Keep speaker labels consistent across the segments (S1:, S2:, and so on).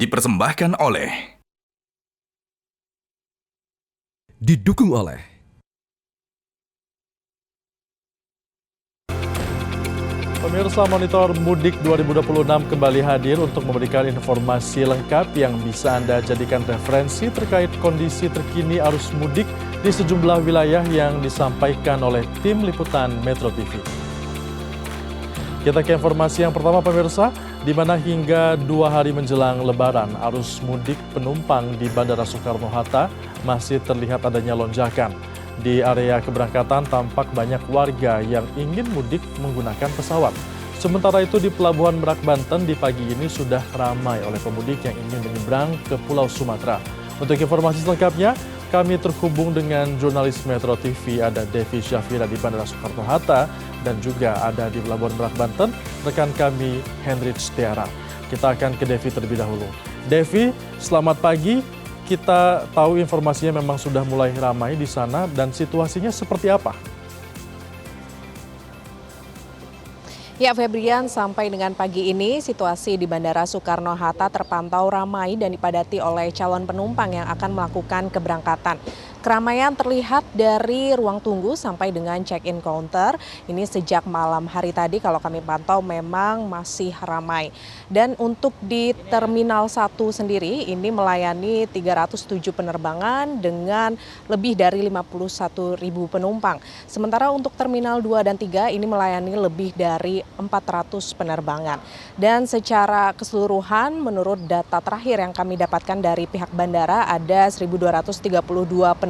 S1: Dipersembahkan oleh
S2: Didukung oleh
S3: Pemirsa, Monitor Mudik 2026 kembali hadir untuk memberikan informasi lengkap yang bisa Anda jadikan referensi terkait kondisi terkini arus mudik di sejumlah wilayah yang disampaikan oleh tim liputan Metro TV. Kita ke informasi yang pertama, pemirsa, di mana hingga 2 hari menjelang Lebaran, arus mudik penumpang di Bandara Soekarno-Hatta masih terlihat adanya lonjakan. Di area keberangkatan tampak banyak warga yang ingin mudik menggunakan pesawat. Sementara itu di Pelabuhan Merak, Banten di pagi ini sudah ramai oleh pemudik yang ingin menyeberang ke Pulau Sumatera. Untuk informasi selengkapnya, kami terhubung dengan jurnalis Metro TV, ada Devi Syafira di Bandara Soekarno-Hatta, dan juga ada di Pelabuhan Merak, Banten, rekan kami Hendrich Tiara. Kita akan ke Devi terlebih dahulu. Devi, selamat pagi. Kita tahu informasinya memang sudah mulai ramai di sana, dan situasinya seperti apa?
S4: Ya, Febrian, sampai dengan pagi ini situasi di Bandara Soekarno-Hatta terpantau ramai dan dipadati oleh calon penumpang yang akan melakukan keberangkatan. Keramaian terlihat dari ruang tunggu sampai dengan check-in counter. Ini sejak malam hari tadi kalau kami pantau memang masih ramai. Dan untuk di Terminal 1 sendiri ini melayani 307 penerbangan dengan lebih dari 51.000 penumpang. Sementara untuk Terminal 2 dan 3 ini melayani lebih dari 400 penerbangan. Dan secara keseluruhan menurut data terakhir yang kami dapatkan dari pihak bandara ada 1.232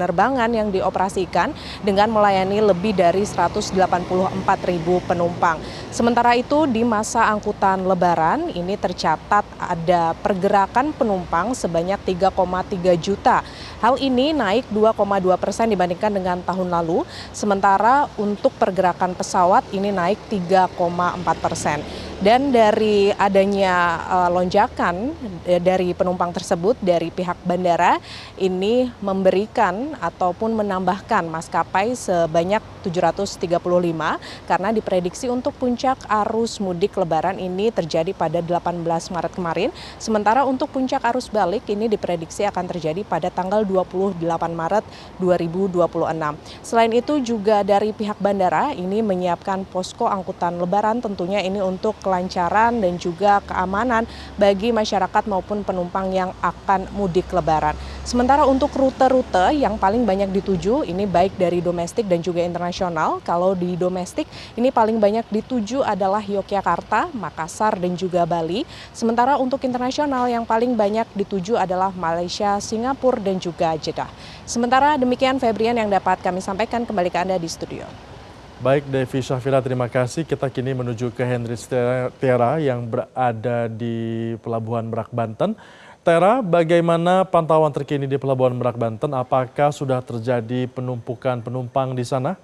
S4: penerbangan yang dioperasikan dengan melayani lebih dari 184.000 penumpang. Sementara itu di masa angkutan Lebaran ini tercatat ada pergerakan penumpang sebanyak 3,3 juta. Hal ini naik 2,2% dibandingkan dengan tahun lalu. Sementara untuk pergerakan pesawat ini naik 3,4%. Dan dari adanya lonjakan dari penumpang tersebut dari pihak bandara ini memberikan ataupun menambahkan maskapai sebanyak 735 karena diprediksi untuk puncak arus mudik Lebaran ini terjadi pada 18 Maret kemarin. Sementara untuk puncak arus balik ini diprediksi akan terjadi pada tanggal 28 Maret 2026. Selain itu juga dari pihak bandara ini menyiapkan posko angkutan Lebaran tentunya ini untuk kelancaran dan juga keamanan bagi masyarakat maupun penumpang yang akan mudik Lebaran. Sementara untuk rute-rute yang paling banyak dituju ini baik dari domestik dan juga internasional. Kalau di domestik ini paling banyak dituju adalah Yogyakarta, Makassar dan juga Bali. Sementara untuk internasional yang paling banyak dituju adalah Malaysia, Singapura dan juga Jeddah. Sementara demikian Febrian yang dapat kami sampaikan, kembali ke Anda di studio.
S3: Baik, Devi Syafira, terima kasih. Kita kini menuju ke Hendrich Tiara yang berada di Pelabuhan Merak, Banten. Tera, bagaimana pantauan terkini di Pelabuhan Merak, Banten? Apakah sudah terjadi penumpukan penumpang di sana?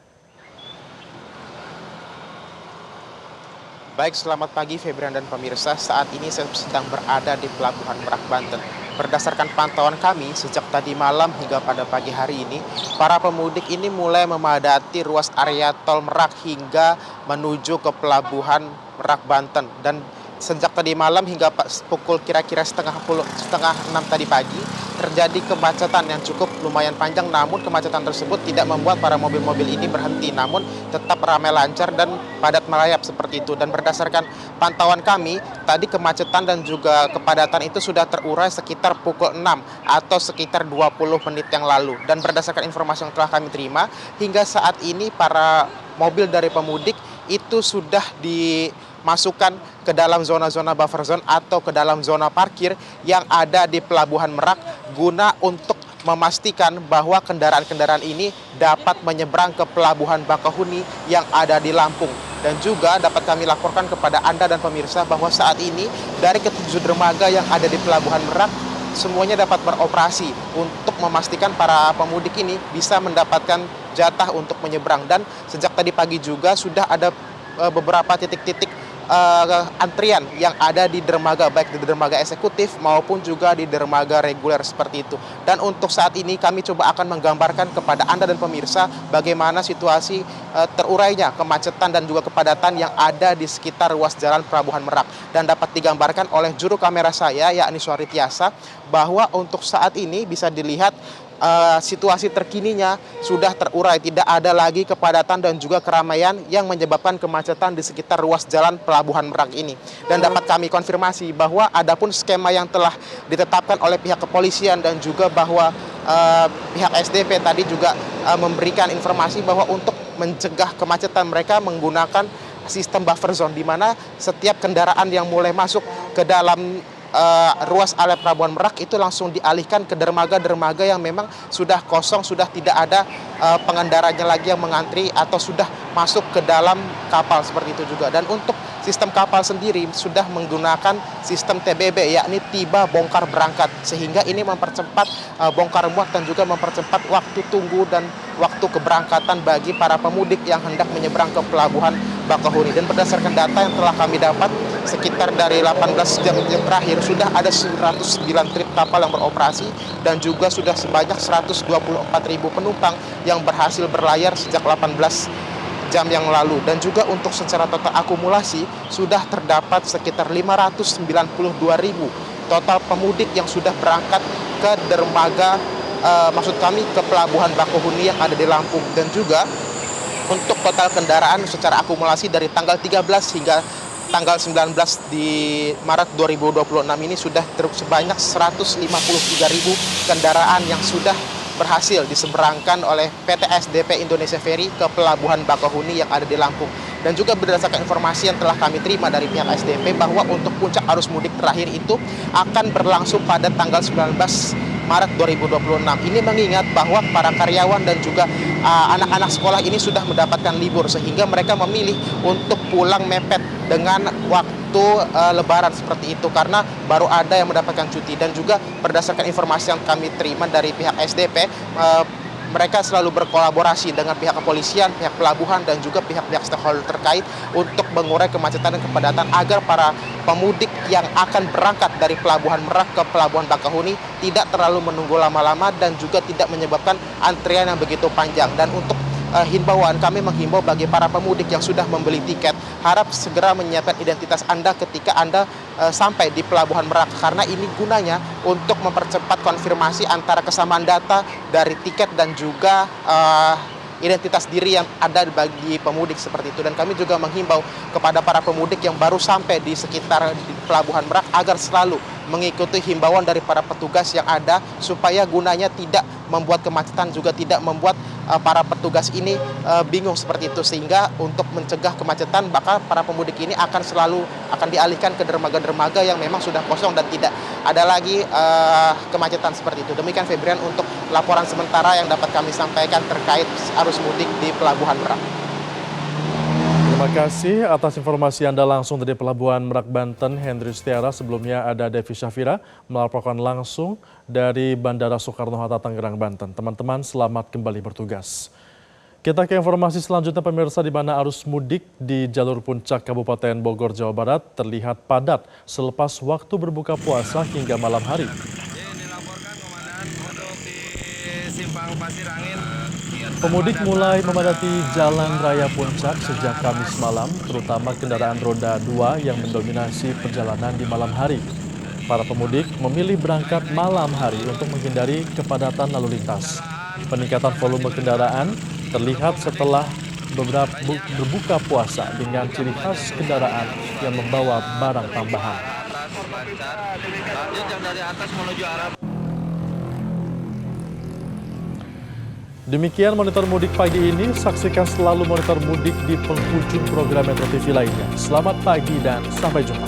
S5: Baik, selamat pagi Febrian dan pemirsa. Saat ini saya sedang berada di Pelabuhan Merak, Banten. Berdasarkan pantauan kami sejak tadi malam hingga pada pagi hari ini, para pemudik ini mulai memadati ruas area tol Merak hingga menuju ke Pelabuhan Merak, Banten. Dan sejak tadi malam hingga pukul kira-kira setengah 6 tadi pagi terjadi kemacetan yang cukup lumayan panjang, namun kemacetan tersebut tidak membuat para mobil-mobil ini berhenti, namun tetap ramai lancar dan padat merayap seperti itu. Dan berdasarkan pantauan kami tadi kemacetan dan juga kepadatan itu sudah terurai sekitar pukul 6 atau sekitar 20 menit yang lalu. Dan berdasarkan informasi yang telah kami terima hingga saat ini para mobil dari pemudik itu sudah dimasukkan ke dalam zona-zona buffer zone atau ke dalam zona parkir yang ada di Pelabuhan Merak guna untuk memastikan bahwa kendaraan-kendaraan ini dapat menyeberang ke Pelabuhan Bakahuni yang ada di Lampung. Dan juga dapat kami laporkan kepada Anda dan pemirsa bahwa saat ini dari ke-7 dermaga yang ada di Pelabuhan Merak semuanya dapat beroperasi untuk memastikan para pemudik ini bisa mendapatkan jatah untuk menyeberang. Dan sejak tadi pagi juga sudah ada beberapa titik-titik antrian yang ada di dermaga, baik di dermaga eksekutif maupun juga di dermaga reguler seperti itu. Dan untuk saat ini kami coba akan menggambarkan kepada Anda dan pemirsa bagaimana situasi terurainya kemacetan dan juga kepadatan yang ada di sekitar ruas jalan Pelabuhan Merak. Dan dapat digambarkan oleh juru kamera saya, yakni Suari Tiasa, bahwa untuk saat ini bisa dilihat situasi terkininya sudah terurai, tidak ada lagi kepadatan dan juga keramaian yang menyebabkan kemacetan di sekitar ruas jalan Pelabuhan Merak ini. Dan dapat kami konfirmasi bahwa adapun skema yang telah ditetapkan oleh pihak kepolisian dan juga bahwa pihak SDP tadi juga memberikan informasi bahwa untuk mencegah kemacetan mereka menggunakan sistem buffer zone, di mana setiap kendaraan yang mulai masuk ke dalam ruas area Pelabuhan Merak itu langsung dialihkan ke dermaga-dermaga yang memang sudah kosong, sudah tidak ada pengendaranya lagi yang mengantri atau sudah masuk ke dalam kapal seperti itu juga. Dan untuk sistem kapal sendiri sudah menggunakan sistem TBB, yakni tiba bongkar berangkat, sehingga ini mempercepat bongkar muat dan juga mempercepat waktu tunggu dan waktu keberangkatan bagi para pemudik yang hendak menyeberang ke Pelabuhan Bakahuni. Dan berdasarkan data yang telah kami dapat, sekitar dari 18 jam terakhir sudah ada 109 trip kapal yang beroperasi dan juga sudah sebanyak 124.000 penumpang yang berhasil berlayar sejak 18 jam yang lalu. Dan juga untuk secara total akumulasi sudah terdapat sekitar 592.000 total pemudik yang sudah berangkat ke dermaga, maksud kami ke Pelabuhan Bakahuni yang ada di Lampung. Dan juga untuk total kendaraan secara akumulasi dari tanggal 13 hingga tanggal 19 di Maret 2026 ini sudah sebanyak 153.000 kendaraan yang sudah berhasil diseberangkan oleh PT SDP Indonesia Ferry ke Pelabuhan Bakahuni yang ada di Lampung. Dan juga berdasarkan informasi yang telah kami terima dari pihak SDP bahwa untuk puncak arus mudik terakhir itu akan berlangsung pada tanggal 19 Maret 2026. Ini mengingat bahwa para karyawan dan juga anak-anak sekolah ini sudah mendapatkan libur, sehingga mereka memilih untuk pulang mepet dengan waktu Lebaran seperti itu, karena baru ada yang mendapatkan cuti. Dan juga berdasarkan informasi yang kami terima dari pihak SDP, mereka selalu berkolaborasi dengan pihak kepolisian, pihak pelabuhan, dan juga pihak-pihak stakeholder terkait untuk mengurai kemacetan dan kepadatan agar para pemudik yang akan berangkat dari Pelabuhan Merak ke Pelabuhan Bakahuni tidak terlalu menunggu lama-lama dan juga tidak menyebabkan antrian yang begitu panjang. Dan untuk himbauan, kami menghimbau bagi para pemudik yang sudah membeli tiket, harap segera menyiapkan identitas Anda ketika Anda sampai di Pelabuhan Merak, karena ini gunanya untuk mempercepat konfirmasi antara kesamaan data dari tiket dan juga identitas diri yang ada bagi pemudik seperti itu. Dan kami juga menghimbau kepada para pemudik yang baru sampai di sekitar Pelabuhan Merak agar selalu mengikuti himbauan dari para petugas yang ada, supaya gunanya tidak membuat kemacetan, juga tidak membuat para petugas ini bingung seperti itu, sehingga untuk mencegah kemacetan maka para pemudik ini akan dialihkan ke dermaga-dermaga yang memang sudah kosong dan tidak ada lagi kemacetan seperti itu. Demikian Febrian untuk laporan sementara yang dapat kami sampaikan terkait arus mudik di Pelabuhan Merak.
S3: Terima kasih atas informasi Anda langsung dari Pelabuhan Merak, Banten, Henry Setiara. Sebelumnya ada Devi Syafira melaporkan langsung dari Bandara Soekarno-Hatta, Tangerang, Banten. Teman-teman, selamat kembali bertugas. Kita ke informasi selanjutnya, pemirsa, di mana arus mudik di jalur puncak Kabupaten Bogor, Jawa Barat terlihat padat selepas waktu berbuka puasa hingga malam hari.
S1: Dilaporkan komandan untuk di Simpang Pasir Angin.
S3: Pemudik mulai memadati Jalan Raya Puncak sejak Kamis malam, terutama kendaraan roda 2 yang mendominasi perjalanan di malam hari. Para pemudik memilih berangkat malam hari untuk menghindari kepadatan lalu lintas. Peningkatan volume kendaraan terlihat setelah beberapa berbuka puasa dengan ciri khas kendaraan yang membawa barang tambahan.
S1: Lanjut yang dari atas menuju arah.
S3: Demikian monitor mudik pagi ini. Saksikan selalu monitor mudik di penghujung program Metro TV lainnya. Selamat pagi dan sampai jumpa.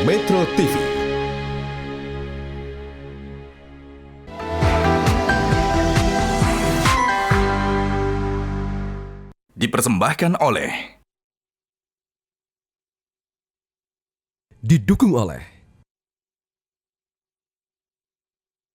S2: Metro TV.
S6: Dipersembahkan oleh
S2: Didukung oleh